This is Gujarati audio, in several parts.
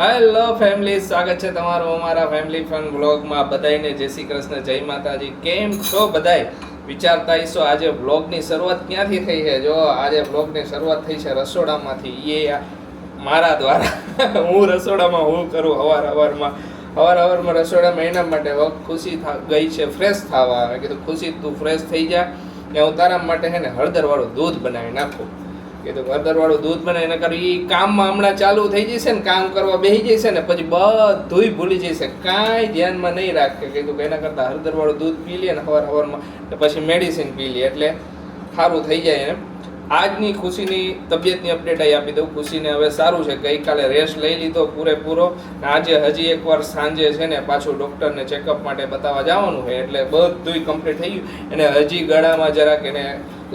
હેલો ફેમિલી, સ્વાગત છે તમારું અમારા ફેમિલી ફન વ્લોગમાં. બધાને જય શ્રી કૃષ્ણ, જય માતાજી. કેમ છો બધાય? વિચારતા હશો આજે વ્લોગની શરૂઆત ક્યાંથી થઈ છે. જો આજે વ્લોગની શરૂઆત થઈ છે રસોડામાંથી. એ મારા દ્વારા હું રસોડામાં હું કરું હવારમાં રસોડામાં એના માટે ખુશી ગઈ છે ફ્રેશ થવા. કીધું ખુશી તું ફ્રેશ થઈ જા ને હું તારા માટે છે ને હળદરવાળું દૂધ બનાવી નાખું. કીધું હળદરવાળું દૂધ બનાવી ન કરું. એ કામમાં હમણાં ચાલુ થઈ જશે ને, કામ કરવા બેસી જશે ને પછી બધુંય ભૂલી જશે, કાંઈ ધ્યાનમાં નહીં રાખે. કીધું કે એના કરતાં હળદરવાળું દૂધ પી લે ને સવારમાં ને પછી મેડિસિન પી લે એટલે સારું થઈ જાય એમ. આજની ખુશીની તબિયતની અપડેટ અહીં આપી દઉં. ખુશીને હવે સારું છે, ગઈકાલે રેસ્ટ લઈ લીધો પૂરેપૂરો. આજે હજી એકવાર સાંજે છે ને પાછું ડૉક્ટરને ચેકઅપ માટે બતાવવા જવાનું છે એટલે બધુંય કમ્પ્લીટ થઈ ગયું. અને હજી ગળામાં જરાક એને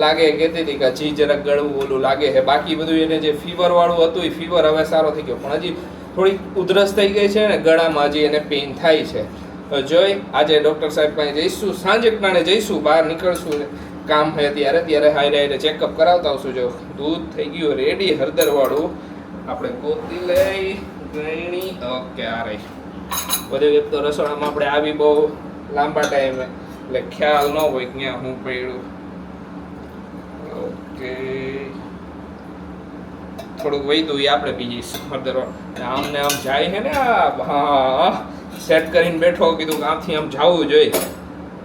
લાગે, કહેતી હતી કે હજી જરાક ગળવું ઓલું લાગે છે. બાકી બધું એને જે ફીવરવાળું હતું એ ફીવર હવે સારો થઈ ગયો, પણ હજી થોડી ઉધરસ થઈ ગઈ છે ને ગળામાં હજી એને પેઇન થાય છે. જોઈ આજે ડૉક્ટર સાહેબ પાસે જઈશું, સાંજે ટાણે જઈશું, બહાર નીકળશું ને કામ છે ત્યારે હારે ચેકઅપ કરાવતા આવશું. જો દૂધ થઈ ગયું રેડી હળદરવાળું. આપણે ગોતી લઈ ગણી. ઓકે, આ રહી બધું. એક તો રસોડામાં આપણે આવી બહુ લાંબા ટાઈમે એટલે ખ્યાલ ન હોય ક્યાં હું પડ્યું. ઓકે, થોડુંક વૈધું એ આપણે પી જઈશું હળદરવાળું. આમને આમ જાય છે ને, હા સેટ કરીને બેઠો. કીધું કે આમથી આમ જવું જોઈએ.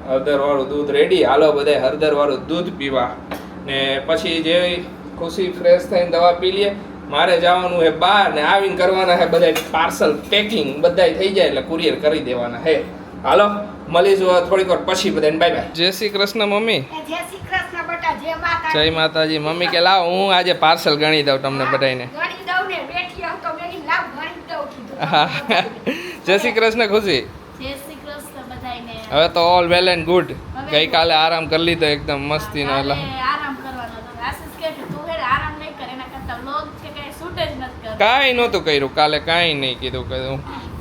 હળદરવાળું દૂધ રેડી. હાલો બધા હળદરવાળું દૂધ પીવા. ને પછી જે ખુશી ફ્રેશ થઈને દવા પી લે. મારે જવાનું છે બહાર ને આવીને કરવાના છે બધા પાર્સલ પેકિંગ બધાય થઈ જાય એટલે કુરિયર કરી દેવાના છે. હાલો મળીશું થોડીક વાર પછી. બધાને બાય બાય. જય શ્રી કૃષ્ણ મમ્મી. જય શ્રી કૃષ્ણ બેટા, જય માતાજી. જય માતાજી. મમ્મી કે લાવ હું આજે પાર્સલ ગણી દઉં તમને બધાને. ગણી દઉં ને બેઠી આવ તો મેની લાવ ગણી દઉં કીધું. હા, જય શ્રી કૃષ્ણ ખુશી. જય શ્રી કૃષ્ણ બધાયને. હવે તો ઓલ વેલ એન્ડ ગુડ. ગઈકાલે આરામ કરી લીધો એકદમ મસ્તીનો. આરામ કરવાનો તો આશીષ કે તું હેડ આરામ નહીં કરે, એના કરતા વ્લોગ છે કે શૂટ જ નથી કરતો. કાંઈ નહોતું કર્યું કાલે, કાંઈ નહીં. કીધું કે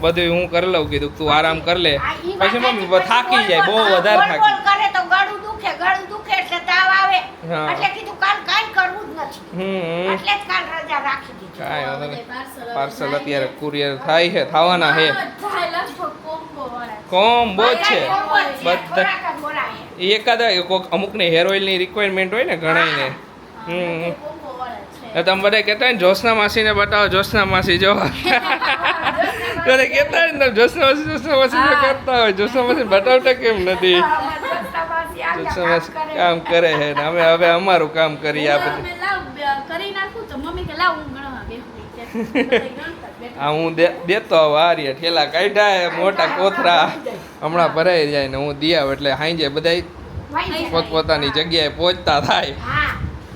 બધું હું કરી લઉં. કીધું તું આરામ કરી લે. પછી મમ્મી થાકી જાય, બહુ વધારે થાકી કરે તો ગળું દુખે એટલે તાવ આવે. એટલે કીધું કાલ કાઈ કરવું જ નથી. એટલે જ કાલ રજા રાખી દીધી. કાંઈ પાર્સલ અત્યારે કુરિયર થાય છે, થવાના છે. કોમ્બો છે બધા. એકાદા અમુકને હેર ઓઇલની રિક્વાયરમેન્ટ હોય ને ઘણાને. તમે બધા કહેતા હોય ને જોશના માસીને બતાવો, જોશના માસી જો બધા કહેતા હોય ને જોશના માસી કરતા હોય. જોશના માસી બતાવતા કેમ નથી? જોશના માસી કામ કરે છે ને અમે હવે અમારું કામ કરીએ. આ બધું હા હું દેતો આવું. આ રહ્યા ઠેલા કાઢ્યા મોટા કોથરા હમણાં ભરાઈ જાય ને હું દિયા એટલે હાઈ બધા પોતપોતાની જગ્યાએ પહોંચતા થાય.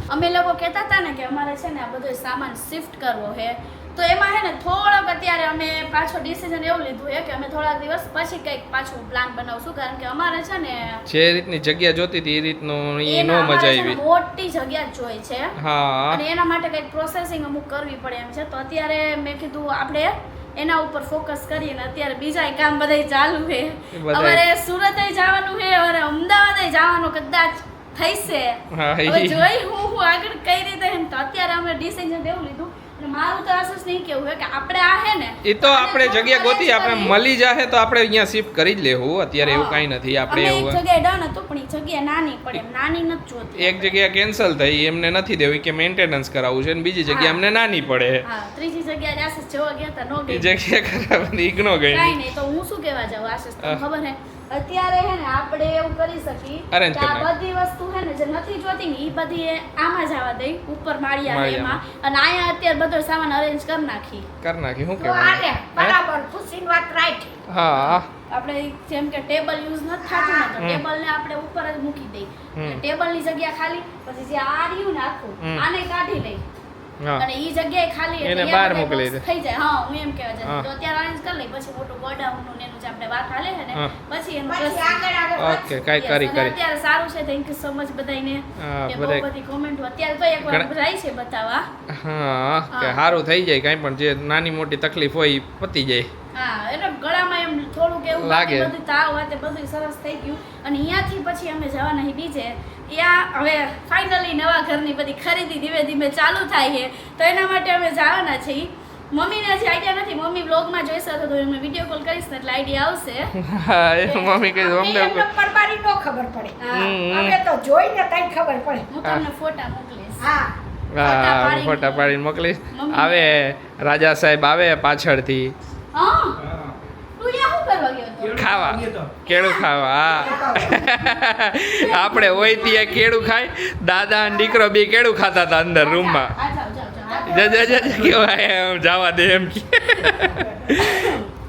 અમે લોકો કહેતા હતા ને કે અમારે છે ને આ બધો સામાન શિફ્ટ કરવો છે, તો એમાં છે ને થોડોક અત્યારે અમે પાછો ડિસિઝન એવું લીધું છે કે અમે થોડા દિવસ પછી કંઈક પાછું પ્લાન બનાવશું. કારણ કે અમારે છે ને જે રીતની જગ્યા જોતી હતી એ રીતનું એ નો મજા આવી. મોટી જગ્યા જોઈ છે. હા, અને એના માટે કંઈક પ્રોસેસિંગ અમુક કરવી પડે એમ છે. તો અત્યારે મેં કીધું આપણે એના ઉપર ફોકસ કરીએ ને અત્યારે બીજા કામ બધા ચાલુ છે. અમારે સુરત જવાનું છે, અને અમદાવાદ જવાનું કદાચ થઈશે. હવે જોઈ હું આગળ કઈ રીતે એમ. તો અત્યારે અમે ડિસિઝન એવું લીધું. અને મારું તો આશીષ નહીં કેવું છે કે આપણે આ હે ને એ તો આપણે જગ્યા ગોતી આપણે મળી જાહે તો આપણે અહીંયા શિફ્ટ કરી જ લેવું. અત્યારે એવું કાંઈ નથી. આપણે એવું એક જગ્યાએ ડન હતું પણ એ જગ્યા નાની પડે, નાની નથી જોતી. એક જગ્યા કેન્સલ થઈ, એમને નથી દેવી કે મેન્ટેનન્સ કરાવવું છે, અને બીજી જગ્યા અમને નાની પડે. હા, ત્રીજી જગ્યાએ આશીષ જોવા ગયા હતા, નો ગઈ. એ જગ્યા ખરાબ ઈગ્નો ગઈ. કાંઈ નહીં. તો હું શું કહેવા જાઉં આશીષ, તમને ખબર હે અત્યારે હે ને આપણે એવું કરી શકીએ કે આ બધી વસ્તુ હે ને જે નથી જોતી ને એ બધી આમાં જવા દઈ ઉપર માળિયા એમાં, અને અહીંયા અત્યારે બધો સામાન અરેન્જ કરી નાખી. શું કહેવાય બરાબર. ખુશીની વાત રાઈટ. હા, આપણે જેમ કે ટેબલ યુઝ નથી થતું ને તો ટેબલ ને આપણે ઉપર જ મૂકી દઈ. ટેબલ ની જગ્યા ખાલી, પછી જે આ રહ્યું ને આખું આને કાઢી લઈ અને ઈ જગ્યાએ ખાલી એને બહાર મોકલી દે થઈ જાય. હા, હું એમ કહેવા જતો. તો અત્યારે અરેન્જ કરી લઈ, પછી મોટું ગોડાઉન નું એનું જે આપણે વાત હાલે છે ને પછી એનું ઓકે કાઈ કરી અત્યારે સારું છે. થેન્ક યુ સો મચ બધાને. બહુ બધી કોમેન્ટ અત્યારે તો એકવાર જાય છે બતાવવા. હા, કે સારું થઈ જાય. કાઈ પણ જે નાની મોટી તકલીફ હોય એ પતી જાય. હા, એટલે ગળામાં એમ થોડુંક એવું લાગે, બધું તાવ વાતે બધું સરસ થઈ ગયું. અને અહીંયાથી પછી અમે જવાના બીજે. ત્યાં હવે ફાઇનલી નવા ઘરની બધી ખરીદી ધીમે ધીમે ચાલુ થાય છે, તો એના માટે અમે જવાના છીએ. મમ્મીને હજી આઈડિયા નથી. મમ્મી વ્લોગમાં જોઈશે તો હું વિડીયો કોલ કરીશ ને એટલે આઈડિયા આવશે. હા એ મમ્મી કહે અમને એમને પરબારી નો ખબર પડે. હમ. અમે તો જોઈને તઈ ખબર પડે. હું તમને ફોટા મોકલીશ. હા હા ફોટા પાડીને મોકલીશ. આવે રાજા સાહેબ આવે પાછળથી હા તું યા શું કરવા ગયો હતો? ખાવા કેળું ખાવા હા આપણે હોય ત્યાં કેળું ખાય દાદા અને દીકરો બી કેળું ખાતા હતા અંદર રૂમમાં આ જાઓ, જાઓ, જાઓ. કેવાય એમ જવા દે એમ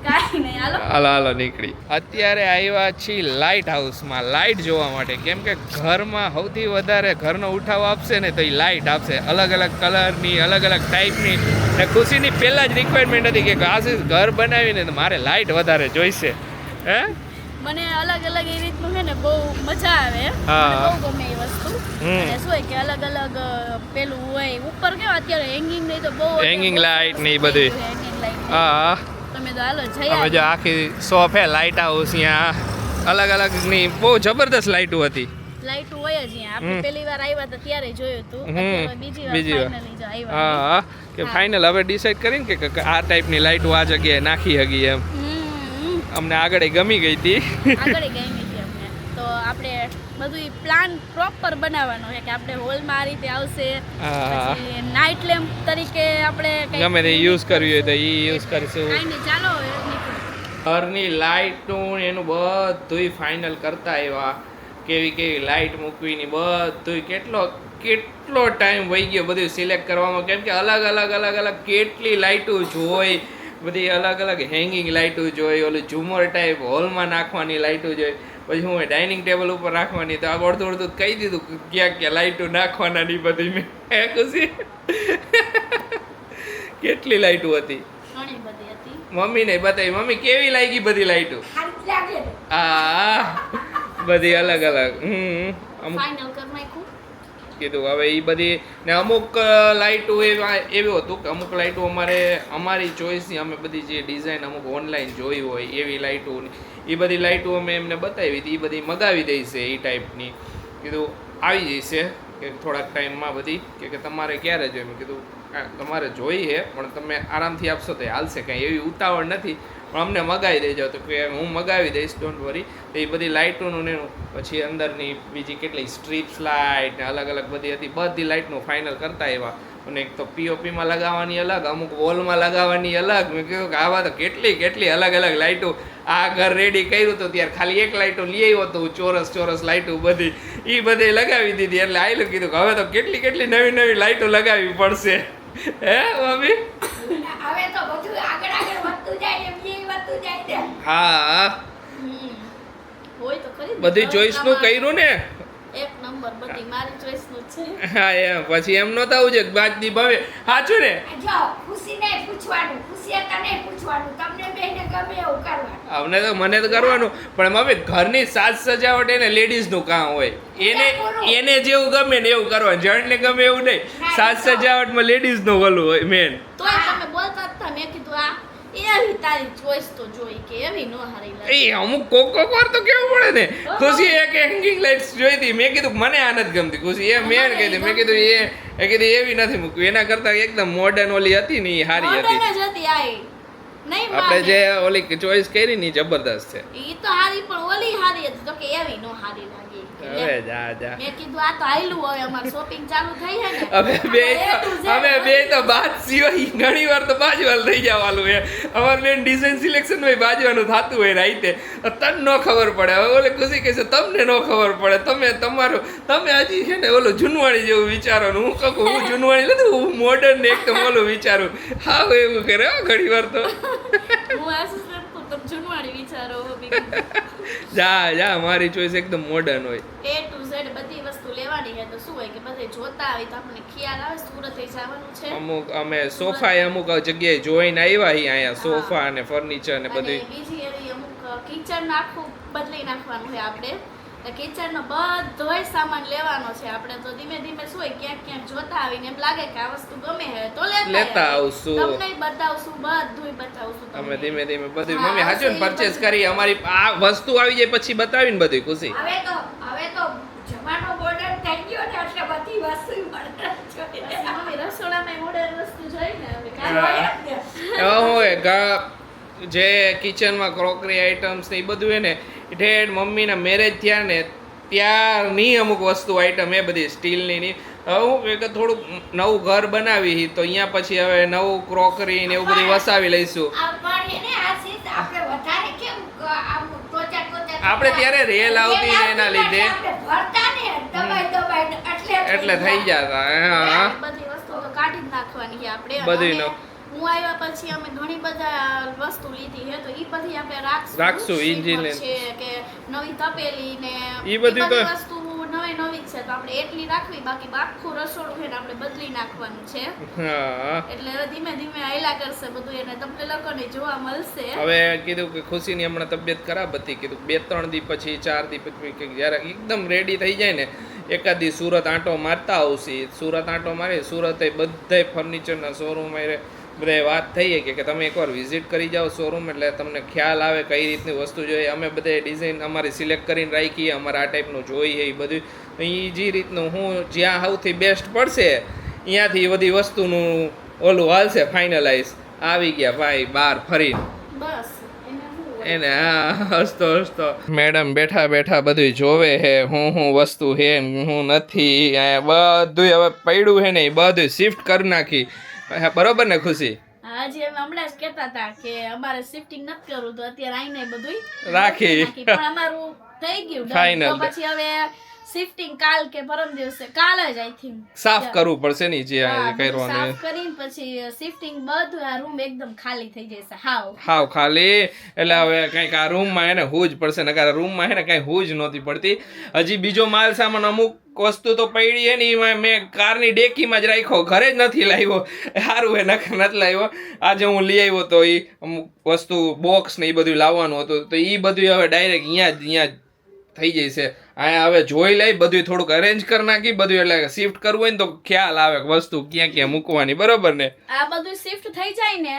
કાંઈ નહીં, હાલો. હાલો નીકળી અત્યારે આવ્યા છીએ લાઇટ હાઉસમાં લાઇટ જોવા માટે કેમ કે ઘરમાં સૌથી વધારે ઘરનો ઉઠાવો આપશે ને તો એ લાઇટ આપશે અલગ અલગ કલરની અલગ અલગ ટાઈપની ને ખુશીની પહેલાં જ રિક્વાયરમેન્ટ હતી કે આશીષ ઘર બનાવીને તો મારે લાઇટ વધારે જોઈશે હે મને અલગ અલગ એ રીતનું છે ને બહુ મજા આવે. હા. મને બહુ ગમે એ વસ્તુ. હમ. અને શું હોય કે અલગ અલગ પેલું હોય ઉપર કેવા અત્યારે હેંગિંગ નહીં તો બહુ Hanging light ને ઈ બધી. હેંગિંગ લાઈટ હા તમે તો હાલો જઈ અમે જો આખી શોપ હે લાઇટ હાઉસ અહીંયા અલગ અલગની બહુ જબરદસ્ત લાઇટો હતી લાઈટ હોય જ અહીંયા. આપણે પહેલી વાર આવ્યા હતા ત્યારે જોયું હતું. હમ. અત્યારે બીજી વાર ફાઇનલી જો આવ્યા. હા કે હા. ફાઇનલ હવે ડિસાઈડ કરીને કે આ ટાઈપની લાઇટો આ જગ્યાએ નાખી હગી એમ અમને આગળ ગમી ગઈ હતી આગળ ગઈ નથી અમને. તો આપણે બધું પ્લાન પ્રોપર બનાવવાનો છે કે આપણે હોલમાં આ રીતે આવશે. હા. પછી નાઇટ લેમ્પ તરીકે આપણે કંઈક ગમે તે યુઝ કરવી હોય તો એ યુઝ કરીશું કાંઈ નહીં, ચાલો હવે નીકળો. ઘરની લાઇટનું એનું બધુંય ફાઇનલ કરતા આવ્યા કેવી કેવી લાઇટ મૂકવીની બધુંય કેટલો ટાઈમ વહી ગયો બધું સિલેક્ટ કરવામાં કેમ કે અલગ અલગ કેટલી લાઇટો જોઈ બધી અલગ અલગ હેંગિંગ લાઇટો જોઈ ઓલું ઝુમર ટાઈપ હોલમાં નાખવાની લાઇટો જોઈ પછી હું ડાઇનિંગ ટેબલ ઉપર રાખવાની તો આ અડધું કહી દીધું કે ક્યાં લાઇટો નાખવાના ની બધી મેં ખુશી કેટલી લાઇટો હતી ઘણી બધી હતી. મમ્મીને બતાવી મમ્મી કેવી લાગી બધી લાઇટો સારી જ લાગે ને. આ બધી અલગ અલગ અમુક ફાઇનલ કરી નાખ્યું. કીધું હવે એ બધી ને અમુક લાઇટો એવું હતું કે અમુક લાઇટો અમારી ચોઈસની અમે બધી જે ડિઝાઇન અમુક ઓનલાઈન જોઈ હોય એવી લાઇટો એ બધી લાઇટો અમે એમને બતાવી હતી એ બધી મગાવી દઈશે એ ટાઈપની કીધું આવી જશે કે થોડાક ટાઈમમાં બધી કે તમારે ક્યારે જોઈએ મેં કીધું તમારે જોઈએ પણ તમે આરામથી આપશો તો હાલશે કાંઈ એવી ઉતાવળ નથી પણ અમને મગાવી દેજો તો કે હું મગાવી દઈશ ડોન્ટ વરી તો એ બધી લાઇટોનું ને એનું પછી અંદરની બીજી કેટલી સ્ટ્રીપ્સ લાઇટ ને અલગ અલગ બધી હતી બધી લાઇટનું ફાઇનલ કરતા એવા અને એક તો પીઓપીમાં લગાવવાની અલગ અમુક વોલમાં લગાવવાની અલગ મેં કીધું કે આવા તો કેટલી અલગ અલગ લાઇટો આ ઘર રેડી કર્યું હતું ત્યારે ખાલી એક લાઇટો લઈ આવ્યો હતો ચોરસ લાઇટો બધી એ બધી લગાવી દીધી એટલે આવેલું કીધું કે હવે તો કેટલી નવી લાઇટો લગાવવી પડશે હે મમ્મી હવે તો બધું આગળ વધતું જાય એમ એ વધતું જાય ને. હા હોય તો ખરી. બધી ચોઈસનું કર્યું ને એક નંબર બધી મારી ચોઈસનું જ છે. હા એમ પછી એમ નહોતા આવું છે બાજની ભાવે સાચું ને જો ખુશીને પૂછવાનું ખુશીએ તને પૂછવાનું તમને બેને ગમે એવું કરવાનું. અમને તો મને તો કરવાનું પણ મમ્મી ઘરની સાજ સજાવટ એને લેડીઝનું કામ હોય એને જેવું ગમે ને એવું કરવાનું જણને ગમે એવું નહીં સાજ સજાવટમાં લેડીઝનું ઓલું હોય મેન તોય તમે બોલતા હતા મેં કીધું આ એવી તારી ચોઈસ તો જોઈ કે એવી નો હારી લાગે. એ અમુક કોક વાર તો કેવું પડે ને ખુશી એક હેંગિંગ લાઇટ્સ જોઈ હતી મેં કીધું મને આ નથી ગમતી ખુશી એ મેન કહી હતી મેં કીધું એ કીધું એવી નથી મૂકવી એના કરતાં એકદમ મોડર્ન ઓલી હતી ને એ સારી હતી મોડર્ન જ હતી આ એ. નહીં આપણે માને. જે ઓલી ચોઈસ કરી ને ઈ જબરદસ્ત છે ઈ તો હારી પણ ઓલી હારી હતી તો કે એવી નો હારી લાગે. હવે જા મેં કીધું આ તો આયલું હવે અમાર શોપિંગ ચાલુ થઈ છે ને અમે બે તો બાદ સિવાય ઘણી વાર તો બાજવાલ થઈ જવાનું છે અમારે બેન ડિઝાઇન સિલેક્શન હોય બાજવાનું થતું હોય રાઈતે તને ન ખબર પડે હવે ઓલે ખુશી કહે છે તમને ન ખબર પડે તમે હજી છે ને ઓલું જૂનવાણી જેવું વિચારો ને હું કહું હું જૂનવાણી નથી હું મોડર્ન ને એકદમ ઓલું વિચારું હા એવું કરે હો ઘણી વાર તો હું આસિસ્ટન્ટ તો તમ જૂનવાણી વિચારો જા મારી ચોઈસ એકદમ મોડર્ન હોય A to Z બધી વસ્તુ લેવાની છે તો શું હોય કે બધે જોતા આવી તો આપણને ખ્યાલ આવે સુરત એ જવાનું છે. અમુક અમે સોફા અમુક જગ્યાએ જોઈને આવ્યા અહીંયા સોફા અને ફર્નિચર ને બધું અને બીજી એવી અમુક કિચન આખું બદલી નાખવાનું છે આપણે કિચનનો બધોય સામાન લેવાનો છે આપણે તો ધીમે ધીમે શું હોય ક્યાંક જોતા આવીને એમ લાગે કે આ વસ્તુ ગમે છે તો લેતા આવશું. તમને બતાવશું બધુંય બતાવશું અમે તમને. ધીમે બધું હા, મમ્મી હાચું ને હા, પરચેસ બધું. કરી અમારી આ વસ્તુ આવી જાય પછી બતાવીને બધું ખુશી હવે તો જમાનો મોડર્ન થઈ ગયો ને એટલે બધી વસ્તુ મોડર્ન પછી મમ્મી રસોડામાં મોડેલ વસ્તુ જોઈ ને હવે હા. જોઈએ. એવા હોય જે કિચનમાં ક્રોકરી આઇટમ્સ ને એ બધું હે ને એ ઠેઠ મમ્મીના મેરેજ થયા ને ત્યારની અમુક વસ્તુ આઇટમ એ બધી સ્ટીલની ની હવે હું એક થોડુંક નવું ઘર બનાવી તો અહીંયા પછી હવે નવું ક્રોકરી ને એવું બધું વસાવી લઈશું આ પણ એને આ સીટ આપણે વધારે કેમ આમ ટોચા આપણે ત્યારે રેલ આવતી ને એના લીધે આપણે ભરતા ને દબાઈ એટલે થઈ જતા હા બધી વસ્તુ તો કાઢી જ નાખવાની છે આપણે બધી અને નો હું આવ્યા પછી અમે ઘણી બધા વસ્તુ લીધી છે તો ઈ બધી આપણે રાખશું, શ્રીફળ engine છે કે નવી તપેલી ને ઈ બધી તો- વસ્તુ નવી જ છે તો આપણે એટલી રાખવી બાકી આખું રસોડું છે ને આપણે બદલી નાખવાનું છે હા એટલે હવે ધીમે ધીમે આયલા કરશે બધું એને તમને લોકોને જોવા મળશે હવે કીધું કે ખુશીની હમણાં તબિયત ખરાબ હતી કીધું 2-3 દી પછી 4 દી પછી કે જ્યારે એકદમ રેડી થઈ જાય ને એકાદ દી સુરત આંટો મારતા આવશે સુરત આંટો મારી સુરત એ બધાય ફર્નિચરના શોરૂમ બધાય વાત થઈ કે તમે એકવાર વિઝિટ કરી જાઓ શોરૂમ એટલે તમને ખ્યાલ આવે કઈ રીતની વસ્તુ જોઈએ અમે બધે ડિઝાઇન અમારી સિલેક્ટ કરીને રાખીએ અમારે આ ટાઈપનું જોઈએ એ બધું એ જે રીતનું હું જ્યાં સૌથી બેસ્ટ પડશે અહીંયાથી બધી વસ્તુનું ઓલું હાલશે ફાઇનલાઇઝ આવી ગયા ભાઈ બહાર ફરીને બસ એને શું હોય? એને હા હસતો હસતો મેડમ બેઠા બેઠા બધું જોવે હે હું વસ્તુ હે ને હું નથી અહીંયા બધું હવે પડ્યું હે ને એ બધું શિફ્ટ કરી નાખી હા, બરોબર ને ખુશી હાજી અમે હમણાં જ કહેતા હતા કે અમારે શિફ્ટિંગ નથી કરવું તો અત્યારે આઈને બધું રાખી. પણ અમારું થઈ ગયું done. Final. તો પછી હવે શિફ્ટિંગ કાલ કે પરમ દિવસે કાલ જ આઈ થિંક સાફ કરવું પડશે ને જે આ સાફ કરવાનું કરીને પછી શિફ્ટિંગ બધું આ રૂમ એકદમ ખાલી થઈ જશે હાવ હાવ ખાલી એટલે હવે કંઈક આ રૂમમાં એને હુજ પડશે નકાર રૂમમાં એને કાંઈ હુજ નહોતી પડતી હજી બીજો માલ સામાન અમુક વસ્તુ તો પડી હે ને એમાં મેં કારની ડેકીમાં જ રાખ્યો ઘરે જ નથી લાવ્યો સારું હે નથી લાવ્યો આજે હું લઈ આવ્યો તો એ અમુક વસ્તુ બોક્સ ને એ બધું લાવવાનું હતું તો એ બધું હવે ડાયરેક્ટ અહીંયા જ થઈ જશે અહીંયા હવે જોઈ લઈ બધું થોડુંક અરેન્જ કરી નાખી બધું એટલે શિફ્ટ કરવું હોય ને તો ખ્યાલ આવે કે વસ્તુ ક્યાં ક્યાં મૂકવાની બરોબર ને આ બધું શિફ્ટ થઈ જાય ને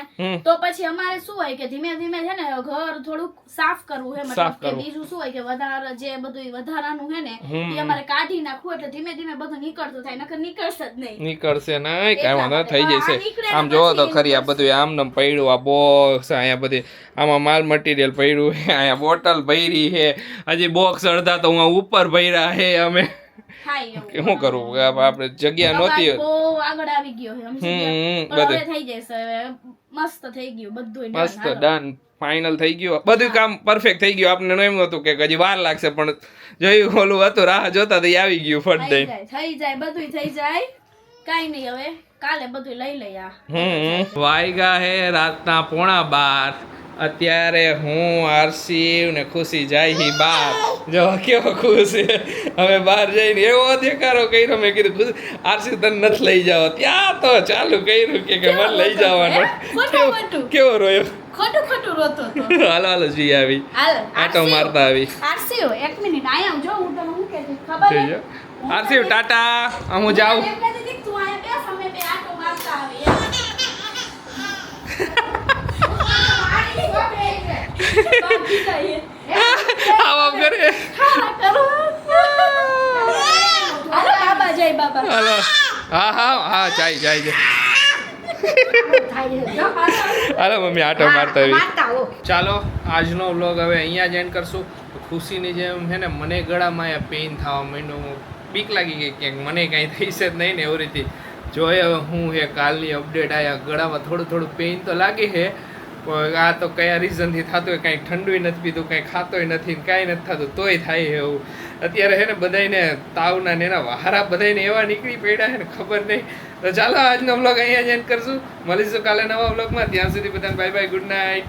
તો પછી અમારે શું હોય કે ધીમે ધીમે છે ને ઘર થોડુંક સાફ કરવું હે સાફ મતલબ કે કરવું. બીજું શું હોય કે વધારે જે બધું વધારાનું હે ને એ અમારે કાઢી નાખવું એટલે ધીમે ધીમે બધું નીકળતું થાય નકર નીકળશે જ નહીં નીકળશે નહીં એટલા કાંઈ વાંધો માટે. થઈ આ જશે નીકળે ને આમ જોવો તો પછી ખરી આ બધું આમ નામ પડ્યું આ બોક્સ અહીંયા બધી આમાં માલ મટીરિયલ પડ્યું છે અહીંયા બોટલ ભરી છે હજી બોક્સ અડધા તો હું ઉપર ભર્યા છે અમે થાય એવું. કે શું કરવું કે આપણે જગ્યા નહોતી કબાટ બહુ આગળ આવી ગયો છે સમજી ગયા? પણ બધું હવે થઈ જશે હવે મસ્ત થઈ ગયું બધું મસ્ત ડન ફાઇનલ થઈ ગયું બધું કામ પરફેક્ટ થઈ ગયું આપણે એમ હતું કે હજી વાર લાગશે પણ જોયું ઓલું હતું રાહ જોતા તો ઈ આવી ગયું ફટ દઈ થઈ જાય બધું થઈ જાય કાઈ નહીં હવે કાલે બધું લઈ લઈ આ વાયગા હે રાતના 11:15 અત્યારે હું આરસી ને ખુશી જાય હી બહાર જો કેવો ખુશ છે હવે બહાર જઈને એવો દેખાડો કર્યો મેં કીધું ખુશ આરસી તને નથી લઈ જાવ ત્યાં તો ચાલુ કર્યું કે મને લઈ જવાનો ખોટું કેવો રોયો ખોટું રોતો હતો હાલો હાલો જી આવી હાલ આટો મારતા આવી આરસીઓ એક મિનિટ આયા જો હું તને શું કહેતી ખબર હે? જોજો આરસી ટાટા હું જાઉં એમ કહેતી હતી કે તું આયા બેસ અમે બે આટો મારતા આવીએ બાકી કહીએ આવો કરે હાલો બાબા જય બાબા હાલો હા જાય જાય હાલો મમ્મી આટો મારતા આવી ચાલો આજનો વ્લોગ હવે અહીંયા જ એન્ડ કરશું ખુશીની જેમ છે ને મને ગળામાં પેઇન થવા માંડ્યું બીક લાગી ગઈ કે મને કાંઈ થઈશે જ નહીં ને એવી રીતે જોઈએ હવે હું હે કાલની અપડેટ આવ્યા ગળામાં થોડું પેઇન તો લાગે છે પણ આ તો કયા રીઝનથી થતું હોય કાંઈ ઠંડુય નથી પીધું કાંઈ ખાતોય નથી ને કાંઈ નથી થતું તોય થાય એવું અત્યારે છે ને બધાને તાવના ને એના વારા બધાને એવા નીકળી પડ્યા છે ને ખબર નહીં તો ચાલો આજનો વ્લોગ અહીંયા જ એન્ડ કરશું મળીશું કાલે નવા વ્લોગમાં ત્યાં સુધી બધાને બાય બાય ગુડ નાઇટ